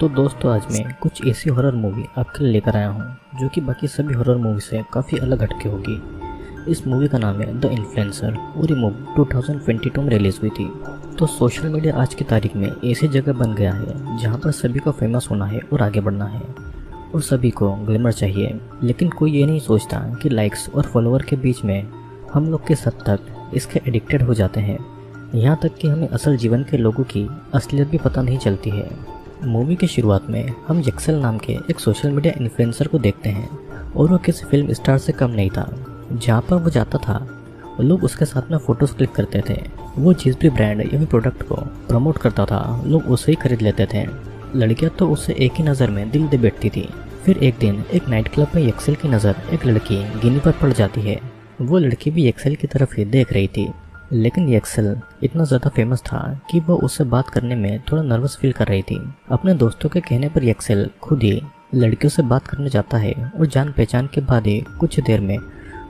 तो दोस्तों आज मैं कुछ ऐसी हॉरर मूवी आपके लिए लेकर आया हूँ जो कि बाकी सभी हॉरर मूवी से काफ़ी अलग हटके होगी। इस मूवी का नाम है द इन्फ्लुएंसर और ये मूवी 2022 में रिलीज़ हुई थी। तो सोशल मीडिया आज की तारीख में ऐसी जगह बन गया है जहाँ पर सभी को फेमस होना है और आगे बढ़ना है और सभी को ग्लैमर चाहिए, लेकिन कोई ये नहीं सोचता कि लाइक्स और फॉलोअर के बीच में हम लोग किस हद तक इसके एडिक्टेड हो जाते हैं, यहाँ तक कि हमें असल जीवन के लोगों की असलियत भी पता नहीं चलती है। मूवी की शुरुआत में हम यक्सेल नाम के एक सोशल मीडिया इन्फ्लुएंसर को देखते हैं और वो किसी फिल्म स्टार से कम नहीं था। जहाँ पर वो जाता था लोग उसके साथ में फ़ोटोज़ क्लिक करते थे। वो जिस भी ब्रांड या फिर प्रोडक्ट को प्रमोट करता था लोग उसे ही खरीद लेते थे। लड़कियाँ तो उससे एक ही नज़र में दिल दे बैठती थी। फिर एक दिन एक नाइट क्लब में यक्सेल की नज़र एक लड़की गिनी पर पड़ जाती है। वो लड़की भी यक्सेल की तरफ ही देख रही थी, लेकिन यक्सेल इतना ज़्यादा फेमस था कि वो उससे बात करने में थोड़ा नर्वस फील कर रही थी। अपने दोस्तों के कहने पर यक्सेल खुद ही लड़कियों से बात करने जाता है और जान पहचान के बाद ही कुछ देर में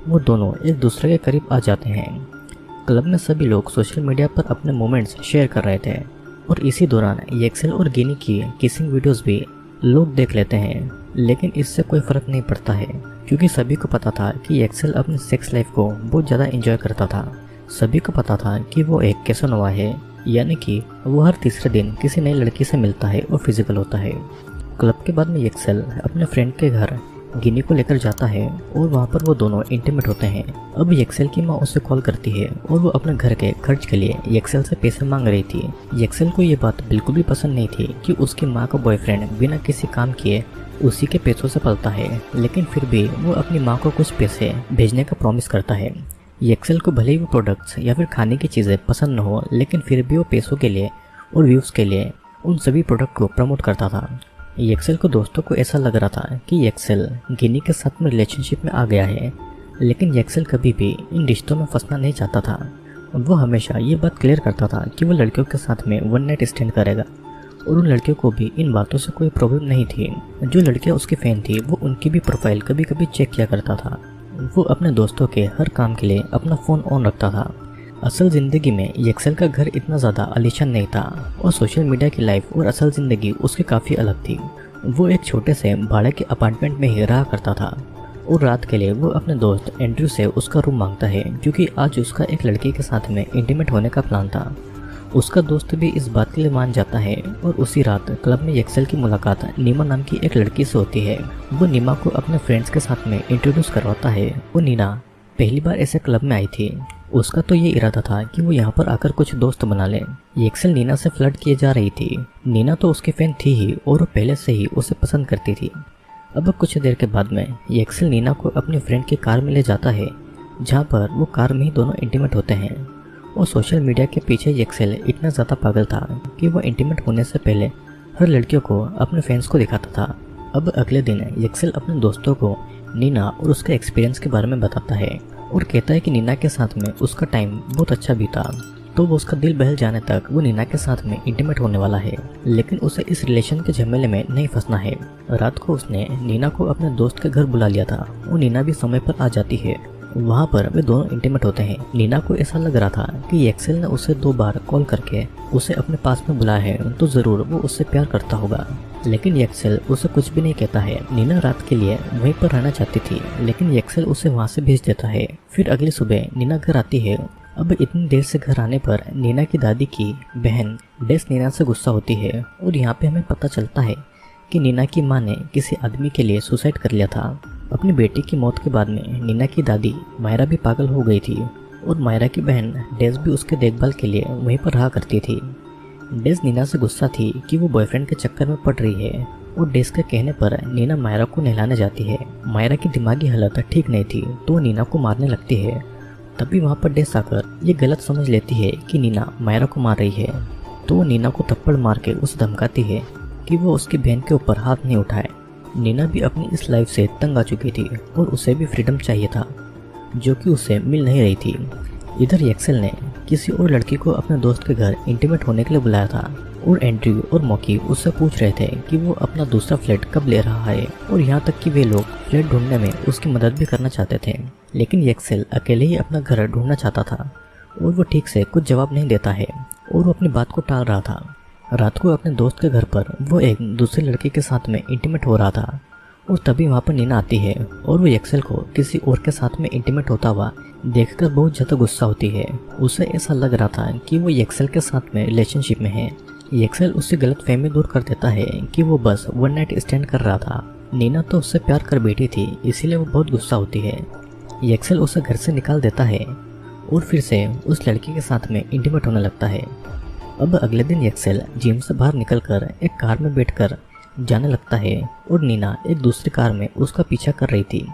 वो दोनों एक दूसरे के करीब आ जाते हैं। क्लब में सभी लोग सोशल मीडिया पर अपने मोमेंट्स शेयर कर रहे थे और इसी दौरान यक्सेल और गिनी की किसिंग वीडियोस भी लोग देख लेते हैं, लेकिन इससे कोई फ़र्क नहीं पड़ता है क्योंकि सभी को पता था कि यक्सेल अपनी सेक्स लाइफ को बहुत ज़्यादा एंजॉय करता था। सभी को पता था कि वो एक कैसोनोवा है, यानी कि वो हर तीसरे दिन किसी नई लड़की से मिलता है और फिजिकल होता है। क्लब के बाद में यक्सेल अपने फ्रेंड के घर गिनी को लेकर जाता है और वहाँ पर वो दोनों इंटीमेट होते हैं। अब यक्सेल की माँ उसे कॉल करती है और वो अपने घर के खर्च के लिए यक्सेल से पैसे मांग रही थी। यक्सेल को ये बात बिल्कुल भी पसंद नहीं थी कि उसकी माँ का बॉयफ्रेंड बिना किसी काम किए उसी के पैसों से पलता है, लेकिन फिर भी वो अपनी माँ को कुछ पैसे भेजने का प्रॉमिस करता है। यक्सेल को भले ही वो प्रोडक्ट्स या फिर खाने की चीज़ें पसंद न हो, लेकिन फिर भी वो पैसों के लिए और व्यूज़ के लिए उन सभी प्रोडक्ट को प्रमोट करता था। यक्सेल को दोस्तों को ऐसा लग रहा था कि यक्सेल गिनी के साथ में रिलेशनशिप में आ गया है, लेकिन यक्सेल कभी भी इन रिश्तों में फंसना नहीं चाहता था। वो हमेशा ये बात क्लियर करता था कि वो लड़कियों के साथ में वन नाइट स्टैंड करेगा और उन लड़कियों को भी इन बातों से कोई प्रॉब्लम नहीं थी। जो लड़कियाँ उसकी फ़ैन थी वो उनकी भी प्रोफाइल कभी कभी चेक किया करता था। वो अपने दोस्तों के हर काम के लिए अपना फ़ोन ऑन रखता था। असल ज़िंदगी में यक्सेल का घर इतना ज़्यादा आलीशान नहीं था और सोशल मीडिया की लाइफ और असल ज़िंदगी उसकी काफ़ी अलग थी। वो एक छोटे से भाड़े के अपार्टमेंट में ही रहा करता था और रात के लिए वो अपने दोस्त एंड्रयू से उसका रूम मांगता है क्योंकि आज उसका एक लड़की के साथ में इंटीमेट होने का प्लान था। उसका दोस्त भी इस बात के लिए मान जाता है और उसी रात क्लब में यक्सेल की मुलाकात नीमा नाम की एक लड़की से होती है। वो नीमा को अपने फ्रेंड्स के साथ में इंट्रोड्यूस करवाता है। वो नीना पहली बार ऐसे क्लब में आई थी। उसका तो ये इरादा था कि वो यहाँ पर आकर कुछ दोस्त बना ले। यक्सेल नीना से फ्लर्ट किए जा रही थी। नीना तो उसकी फैन थी ही और वो पहले से ही उसे पसंद करती थी। अब कुछ देर के बाद में यक्सेल नीना को अपनी फ्रेंड की कार में ले जाता है, जहाँ पर वो कार में ही दोनों इंटीमेट होते हैं। और सोशल मीडिया के पीछे यक्सेल इतना ज़्यादा पागल था कि वो इंटीमेट होने से पहले हर लड़कियों को अपने फैंस को दिखाता था। अब अगले दिन यक्सेल अपने दोस्तों को नीना और उसके एक्सपीरियंस के बारे में बताता है और कहता है कि नीना के साथ में उसका टाइम बहुत अच्छा बीता। तो वो उसका दिल बहल जाने तक वो नीना के साथ में इंटीमेट होने वाला है, लेकिन उसे इस रिलेशन के झमेले में नहीं फंसना है। रात को उसने नीना को अपने दोस्त के घर बुला लिया था और नीना भी समय पर आ जाती है। वहाँ पर वे दोनों इंटीमेट होते हैं। नीना को ऐसा लग रहा था कि यक्सेल ने उसे 2 बार कॉल करके उसे अपने पास में बुलाया है तो ज़रूर वो उससे प्यार करता होगा, लेकिन यक्सेल उसे कुछ भी नहीं कहता है। नीना रात के लिए वहीं पर रहना चाहती थी, लेकिन यक्सेल उसे वहाँ से भेज देता है। फिर अगली सुबह नीना घर आती है। अब इतनी देर से घर आने पर नीना की दादी की बहन डेस नीना से गुस्सा होती है और यहाँ पे हमें पता चलता है कि नीना की माँ ने किसी आदमी के लिए सुसाइड कर लिया था। अपनी बेटी की मौत के बाद में नीना की दादी मायरा भी पागल हो गई थी और मायरा की बहन डेस भी उसके देखभाल के लिए वहीं पर रहा करती थी। डेस नीना से गुस्सा थी कि वो बॉयफ्रेंड के चक्कर में पड़ रही है और डेस के कहने पर नीना मायरा को नहलाने जाती है। मायरा की दिमागी हालत ठीक नहीं थी तो वो नीना को मारने लगती है। तभी वहाँ पर डेस आकर ये गलत समझ लेती है कि नीना मायरा को मार रही है, तो वो नीना को थप्पड़ मार के उसे धमकाती है कि वो उसकी बहन के ऊपर हाथ नहीं उठाए। नीना भी अपनी इस लाइफ से तंग आ चुकी थी और उसे भी फ्रीडम चाहिए था, जो कि उसे मिल नहीं रही थी। इधर यक्सेल ने किसी और लड़की को अपने दोस्त के घर इंटीमेट होने के लिए बुलाया था और एंड्रयू और मॉकी उससे पूछ रहे थे कि वो अपना दूसरा फ्लैट कब ले रहा है और यहाँ तक कि वे लोग फ्लैट ढूंढने में उसकी मदद भी करना चाहते थे। लेकिन यक्सेल अकेले ही अपना घर ढूंढना चाहता था और वो ठीक से कुछ जवाब नहीं देता है और वो अपनी बात को टाल रहा था। रात को अपने दोस्त के घर पर वो एक दूसरे लड़के के साथ में इंटीमेट हो रहा था और तभी वहाँ पर नीना आती है और वो एक्सेल को किसी और के साथ में इंटीमेट होता हुआ देखकर बहुत ज़्यादा गुस्सा होती है। उसे ऐसा लग रहा था कि वो एक्सेल के साथ में रिलेशनशिप में है। एक्सेल उससे गलतफहमी दूर कर देता है कि वो बस वन नाइट स्टैंड कर रहा था। नीना तो उससे प्यार कर बैठी थी, इसीलिए वो बहुत गुस्सा होती है। एक्सेल उसे घर से निकाल देता है और फिर से उस लड़की के साथ में इंटीमेट होने लगता है। अब अगले दिन एक्सेल जिम से बाहर निकलकर एक कार में बैठकर जाने लगता है और नीना एक दूसरी कार में उसका पीछा कर रही थी।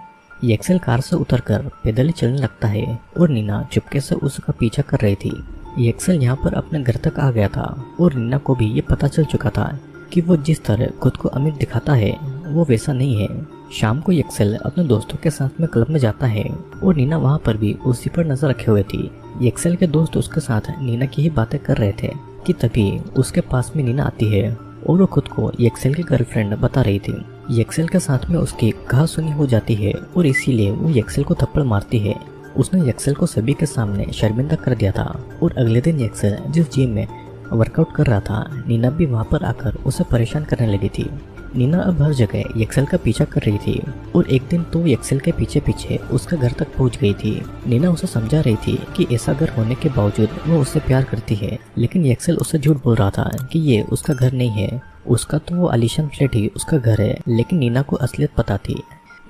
एक्सेल कार से उतरकर पैदल ही चलने लगता है और नीना चुपके से उसका पीछा कर रही थी। एक्सेल यहाँ पर अपने घर तक आ गया था और नीना को भी ये पता चल चुका था कि वो जिस तरह खुद को अमीर दिखाता है वो वैसा नहीं है। शाम को एक्सेल अपने दोस्तों के साथ में क्लब में जाता है और नीना वहाँ पर भी उसी पर नजर रखे हुए थी। एक्सेल के दोस्त उसके साथ नीना की ही बातें कर रहे थे कि तभी उसके पास में नीना आती है और वो खुद को एक्सेल की गर्लफ्रेंड बता रही थी। एक्सेल के साथ में उसकी कहा सुनी हो जाती है और इसीलिए वो एक्सेल को थप्पड़ मारती है। उसने एक्सेल को सभी के सामने शर्मिंदा कर दिया था और अगले दिन एक्सेल जिस जिम में वर्कआउट कर रहा था, नीना भी वहाँ पर आकर उसे परेशान करने लगी थी। नीना अब हर जगह एक्सेल का पीछा कर रही थी और एक दिन तो एक्सेल के पीछे पीछे उसके घर तक पहुंच गई थी। नीना उसे समझा रही थी कि ऐसा घर होने के बावजूद वो उससे प्यार करती है, लेकिन एक्सेल उससे झूठ बोल रहा था कि ये उसका घर नहीं है। उसका तो वो आलीशान फ्लैट ही उसका घर है, लेकिन नीना को असलियत पता थी।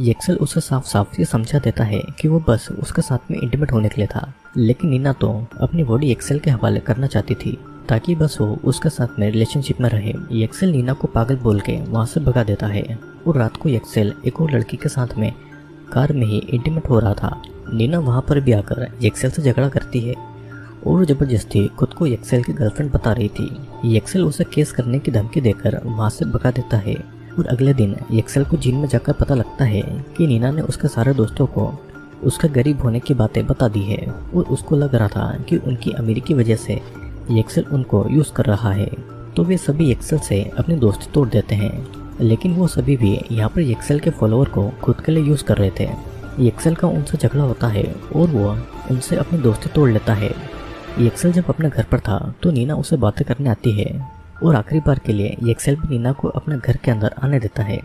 एक्सेल उसे साफ साफ ये समझा देता है कि वो बस उसके साथ में इंटीमेट होने के लिए था, लेकिन नीना तो अपनी बॉडी एक्सेल के हवाले करना चाहती थी ताकि बस वो उसके साथ में रिलेशनशिप में रहे। एक्सेल नीना को पागल बोल के वहाँ से भगा देता है और रात को एक्सेल एक और लड़की के साथ में कार में ही इंटीमेट हो रहा था। नीना वहाँ पर भी आकर एक्सेल से झगड़ा करती है और जबरदस्ती खुद को एक्सेल की गर्लफ्रेंड बता रही थी। एक्सेल उसे केस करने की धमकी देकर वहाँ से भगा देता है और अगले दिन एक्सेल को जिम में जाकर पता लगता है कि नीना ने उसके सारे दोस्तों को उसके गरीब होने की बातें बता दी है और उसको लग रहा था कि उनकी अमीरी की वजह से एक्सेल उनको यूज़ कर रहा है। तो वे सभी एक्सेल से अपनी दोस्ती तोड़ देते हैं, लेकिन वो सभी भी यहाँ पर एक्सेल के फॉलोअर को खुद के लिए यूज़ कर रहे थे। एक्सेल का उनसे झगड़ा होता है और वो उनसे अपनी दोस्ती तोड़ लेता है। एक्सेल जब अपने घर पर था तो नीना उसे बातें करने आती है और आखिरी बार के लिए एक्सेल भी नीना को अपने घर के अंदर आने देता है।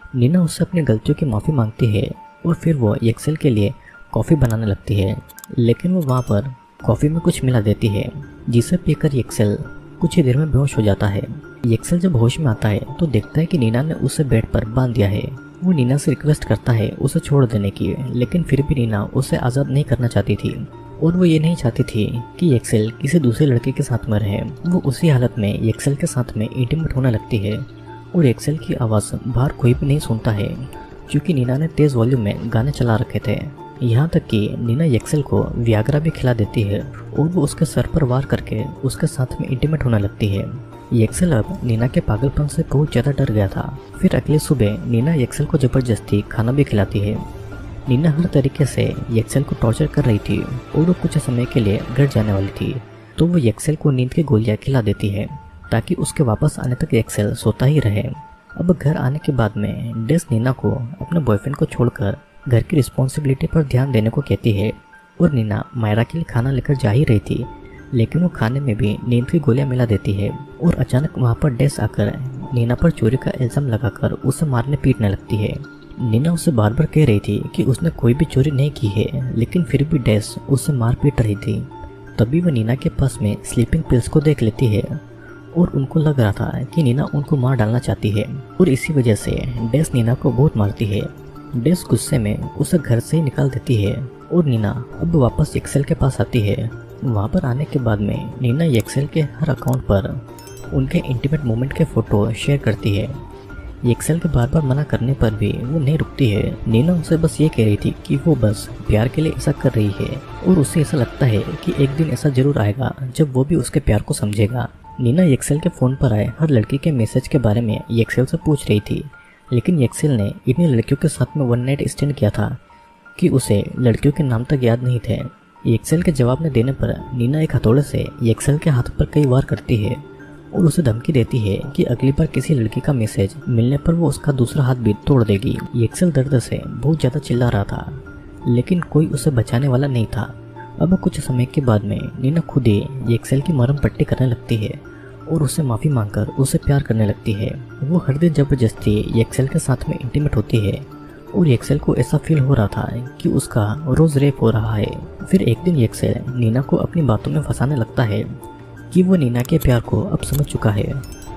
नीना उससे अपनी गलतियों की माफ़ी मांगती है और फिर वो एक्सेल के लिए कॉफ़ी बनाने लगती है, लेकिन वो वहाँ पर कॉफ़ी में कुछ मिला देती है जिसे पीकर एक्सेल कुछ ही देर में बेहोश हो जाता है। एक्सेल जब होश में आता है तो देखता है कि नीना ने उसे बेड पर बांध दिया है। वो नीना से रिक्वेस्ट करता है उसे छोड़ देने की, लेकिन फिर भी नीना उसे आज़ाद नहीं करना चाहती थी और वो ये नहीं चाहती थी कि एक्सेल किसी दूसरे लड़के के साथ में रहे। वो उसी हालत में एक्सेल के साथ में इंटीमेट होने लगती है और एक्सेल की आवाज़ बाहर कोई भी नहीं सुनता है क्योंकि नीना ने तेज़ वॉल्यूम में गाने चला रखे थे। यहाँ तक कि नीना एक्सेल को वियाग्रा भी खिला देती है और वो उसके सर पर वार करके उसके साथ में इंटीमेट होने लगती है। एक्सेल अब नीना के पागलपन से बहुत ज़्यादा डर गया था। फिर अगले सुबह नीना एक्सेल को ज़बरदस्ती खाना भी खिलाती है। नीना हर तरीके से एक्सेल को टॉर्चर कर रही थी और वो कुछ समय के लिए घर जाने वाली थी, तो वो एक्सेल को नींद की गोलियां खिला देती है ताकि उसके वापस आने तक एक्सेल सोता ही रहे। अब घर आने के बाद में डेस नीना को अपने बॉयफ्रेंड को छोड़कर घर की रिस्पॉन्सिबिलिटी पर ध्यान देने को कहती है और नीना मायरा के लिए खाना लेकर जा ही रही थी, लेकिन वो खाने में भी नींद की गोलियां मिला देती है और अचानक वहाँ पर डेस आकर नीना पर चोरी का इल्ज़ाम लगाकर उसे मारने पीटने लगती है। नीना उसे बार बार कह रही थी कि उसने कोई भी चोरी नहीं की है, लेकिन फिर भी डेस उसे मार पीट रही थी। तभी वह नीना के पास में स्लीपिंग पिल्स को देख लेती है और उनको लग रहा था कि नीना उनको मार डालना चाहती है और इसी वजह से डेस नीना को बहुत मारती है। डेस गुस्से में उसे घर से ही निकाल देती है और नीना अब वापस एक्सेल के पास आती है। वहाँ पर आने के बाद में नीना एक्सेल के हर अकाउंट पर उनके इंटीमेट मोमेंट के फ़ोटो शेयर करती है। एक्सेल के बार बार मना करने पर भी वो नहीं रुकती है। नीना उसे बस ये कह रही थी कि वो बस प्यार के लिए ऐसा कर रही है और उसे ऐसा लगता है कि एक दिन ऐसा जरूर आएगा जब वो भी उसके प्यार को समझेगा। नीना एक्सेल के फ़ोन पर आए हर लड़की के मैसेज के बारे में एक्सेल से पूछ रही थी, लेकिन एक्सेल ने इतनी लड़कियों के साथ में वन नाइट स्टैंड किया था कि उसे लड़कियों के नाम तक याद नहीं थे। एक्सेल के जवाब में देने पर नीना एक हथौड़े से एक्सेल के हाथ पर कई वार करती है और उसे धमकी देती है कि अगली बार किसी लड़की का मैसेज मिलने पर वो उसका दूसरा हाथ भी तोड़ देगी। एक्सेल दर्द से बहुत ज़्यादा चिल्ला रहा था, लेकिन कोई उसे बचाने वाला नहीं था। अब कुछ समय के बाद में नीना खुद ही एक्सेल की मरहम पट्टी करने लगती है और उससे माफ़ी मांगकर उसे प्यार करने लगती है। वो हर दिन ज़बरदस्ती एक्सेल के साथ में इंटीमेट होती है और एक्सेल को ऐसा फील हो रहा था कि उसका रोज़ रेप हो रहा है। फिर एक दिन एक्सेल नीना को अपनी बातों में फंसाने लगता है कि वो नीना के प्यार को अब समझ चुका है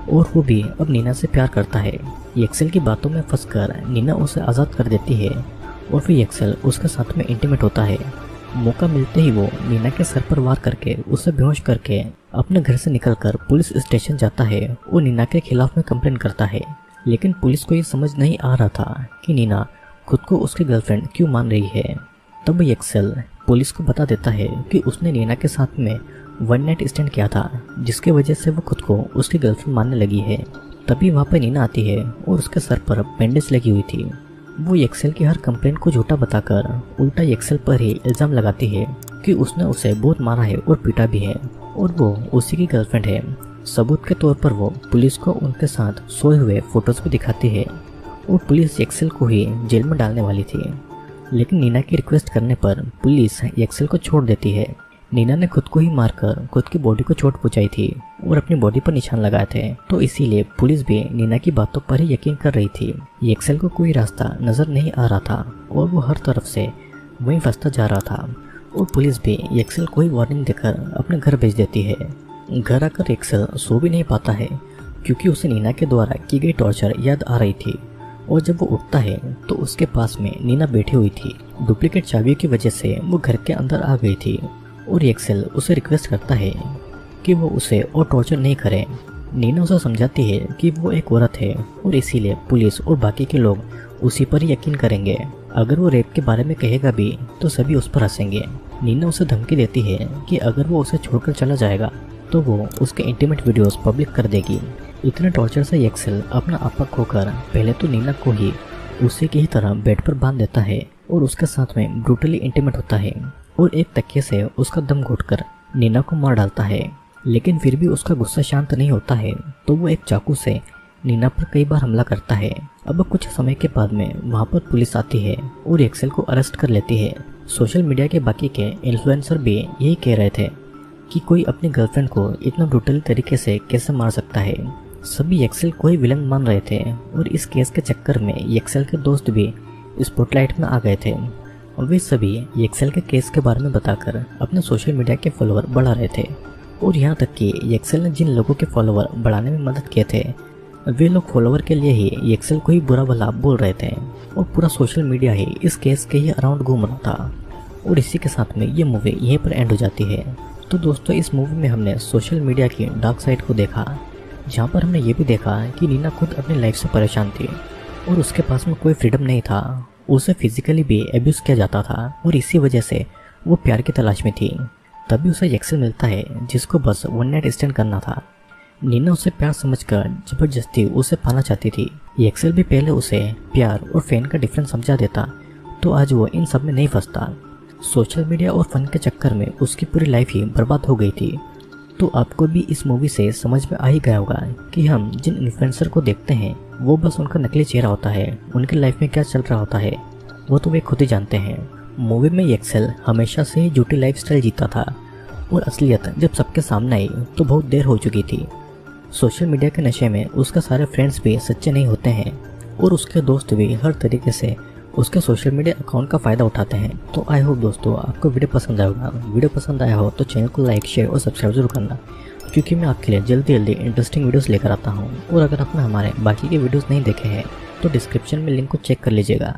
और वो भी अब नीना से प्यार करता है। एक्सेल की बातों में फंसकर नीना उसे आज़ाद कर देती है और फिर एक्सेल उसके साथ में इंटीमेट होता है। मौका मिलते ही वो नीना के सर पर वार करके उसे बेहोश करके अपने घर से निकलकर पुलिस स्टेशन जाता है और नीना के खिलाफ में कंप्लेंट करता है। लेकिन पुलिस को ये समझ नहीं आ रहा था कि नीना खुद को उसकी गर्लफ्रेंड क्यों मान रही है। तब एक्सेल पुलिस को बता देता है कि उसने नीना के साथ में वन नाइट स्टैंड किया था, जिसकी वजह से वो खुद को उसकी गर्लफ्रेंड मानने लगी है। तभी वहाँ पर नीना आती है और उसके सर पर बैंडेज लगी हुई थी। वो एक्सेल की हर कंप्लेंट को झूठा बताकर उल्टा एक्सेल पर ही इल्ज़ाम लगाती है कि उसने उसे बहुत मारा है और पीटा भी है और वो उसी की गर्लफ्रेंड है। सबूत के तौर पर वो पुलिस को उनके साथ सोए हुए फोटोज़ भी दिखाती है और पुलिस एक्सेल को ही जेल में डालने वाली थी। लेकिन नीना की रिक्वेस्ट करने पर पुलिस एक्सेल को छोड़ देती है। नीना ने खुद को ही मारकर खुद की बॉडी को चोट पहुंचाई थी और अपनी बॉडी पर निशान लगाए थे, तो इसीलिए पुलिस भी नीना की बातों पर ही यकीन कर रही थी। एक्सेल को कोई रास्ता नजर नहीं आ रहा था और वो हर तरफ से वहीं फंसता जा रहा था और पुलिस भी एक्सेल को ही वार्निंग देकर अपने घर भेज देती है। घर आकर एक्सेल सो भी नहीं पाता है क्योंकि उसे नीना के द्वारा की गई टॉर्चर याद आ रही थी और जब वो उठता है तो उसके पास में नीना बैठी हुई थी। डुप्लीकेट चाबियों की वजह से वो घर के अंदर आ गई थी और एक्सेल उसे रिक्वेस्ट करता है कि वो उसे और टॉर्चर नहीं करे। नीना उसे समझाती है कि वो एक औरत है और इसीलिए पुलिस और बाकी के लोग उसी पर यकीन करेंगे। अगर वो रेप के बारे में कहेगा भी तो सभी उस पर हंसेंगे। नीना उसे धमकी देती है कि अगर वो उसे छोड़कर चला जाएगा तो वो उसके इंटीमेट वीडियोस पब्लिक कर देगी। इतने टॉर्चर से एक्सेल अपना आपा खोकर पहले तो नीना को ही उसी की ही तरह बेड पर बांध देता है और उसके साथ में ब्रूटली इंटीमेट होता है और एक तकिए से उसका दम घोटकर नीना को मार डालता है। लेकिन फिर भी उसका गुस्सा शांत नहीं होता है तो वो एक चाकू से नीना पर कई बार हमला करता है। अब कुछ समय के बाद में वहाँ पर पुलिस आती है और एक्सेल को अरेस्ट कर लेती है। सोशल मीडिया के बाकी के इन्फ्लुएंसर भी यही कह रहे थे कि कोई अपनी गर्लफ्रेंड को इतना ब्रूटली तरीके से कैसे मार सकता है। सभी एक्सेल को ही विलन मान रहे थे और इस केस के चक्कर में एक्सेल के दोस्त भी स्पॉटलाइट में आ गए थे और वे सभी एक्सेल के केस के बारे में बताकर अपने सोशल मीडिया के फॉलोअर बढ़ा रहे थे। और यहाँ तक कि एक्सेल ने जिन लोगों के फॉलोअर बढ़ाने में मदद किए थे वे लोग फॉलोअर के लिए ही एक्सेल को ही बुरा भला बोल रहे थे और पूरा सोशल मीडिया ही इस केस के ही अराउंड घूम रहा था। और इसी के साथ में ये मूवी यहीं पर एंड हो जाती है। तो दोस्तों, इस मूवी में हमने सोशल मीडिया की डार्क साइड को देखा, जहाँ पर हमने ये भी देखा कि नीना खुद अपनी लाइफ से परेशान थी और उसके पास में कोई फ्रीडम नहीं था। उसे फिजिकली भी एब्यूज़ किया जाता था और इसी वजह से वो प्यार की तलाश में थी। तभी उसे एक्सेल मिलता है जिसको बस वन नाइट स्टैंड करना था। नीना उसे प्यार समझकर जबरदस्ती उसे पाना चाहती थी। एक्सेल भी पहले उसे प्यार और फैन का डिफरेंस समझा देता तो आज वो इन सब में नहीं फंसता। सोशल मीडिया और फन के चक्कर में उसकी पूरी लाइफ ही बर्बाद हो गई थी। तो आपको भी इस मूवी से समझ में आ ही गया होगा कि हम जिन इन्फ्लुएंसर को देखते हैं वो बस उनका नकली चेहरा होता है। उनकी लाइफ में क्या चल रहा होता है वो तो वे खुद ही जानते हैं। मूवी में एक्सेल हमेशा से ही झूठी लाइफस्टाइल जीता था और असलियत जब सबके सामने आई तो बहुत देर हो चुकी थी। सोशल मीडिया के नशे में उसके सारे फ्रेंड्स भी सच्चे नहीं होते हैं और उसके दोस्त भी हर तरीके से उसके सोशल मीडिया अकाउंट का फ़ायदा उठाते हैं। तो आई होप दोस्तों आपको वीडियो पसंद आएगा। वीडियो पसंद आया हो तो चैनल को लाइक, शेयर और सब्सक्राइब जरूर करना, क्योंकि मैं आपके लिए जल्दी इंटरेस्टिंग वीडियोस लेकर आता हूँ। और अगर आपने हमारे बाकी के वीडियोस नहीं देखे हैं तो डिस्क्रिप्शन में लिंक को चेक कर लीजिएगा।